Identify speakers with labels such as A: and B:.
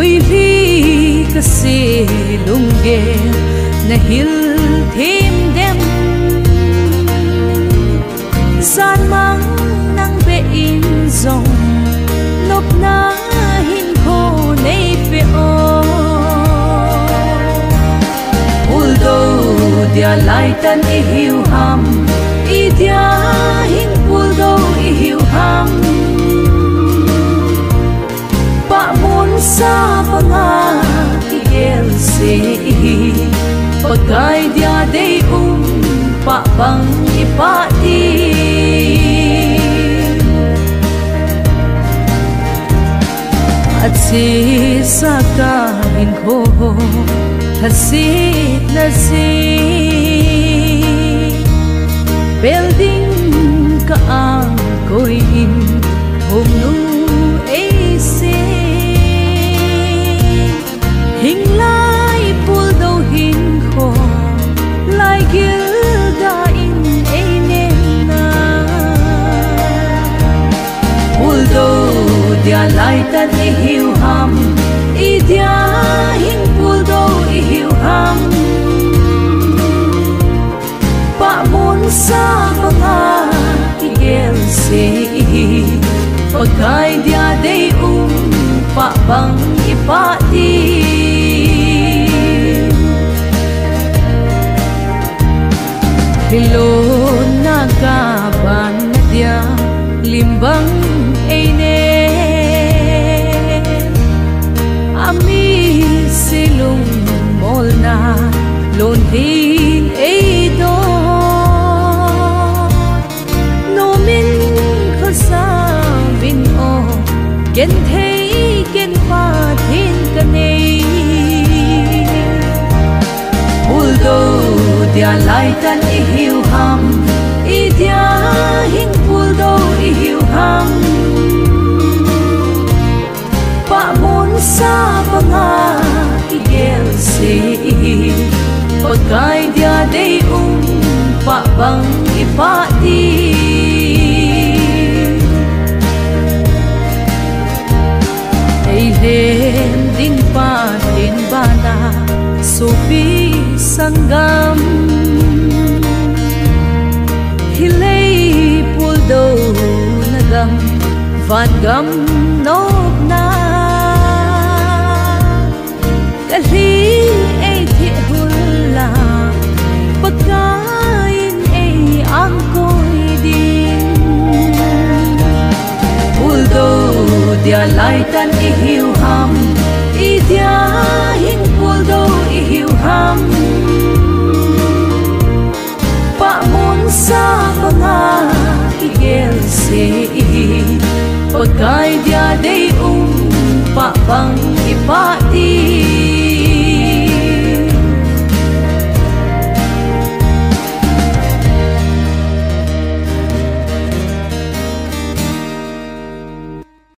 A: ui li kasi lungge na hil thêm đêm gian mang nang be in dòng lop na hin khô nei pe o uldo dia lai tan i hiu ham i dia hin uldo i hiu ham pa mun sa panga i el se pagkai dia dei pa bang i pa ti at si sa ka hin ko hasit na si building ka ang koi in hom nu ai se hing lai pul do hin ko lai gil da in ai nen na pul do dia lai tan i hiu ham i dia hin pul do i hiu ham pa mun sa mga i gel se pagkai dia dei pa bang i pa ti Hello nagaban na dia limbang eine ami silong mol na lon hin ei do no min khasa bin o ken thei ken pa thin ka nei uldo dia lai tan i hiu ham i dia hin uldo i hiu ham pa mun sa panga i gel se pagkai dia dei pa bang i pa ti ei len din pa din bana sopi sangam hilei pul do nagam van gam nop na kali ei thi hulla pagkain ei ang koi din pul do dia lai tan i hiu ham i dia hin pul do i hiu ham pa mun sa mga i gel se pagkai dia dei pa bang i pa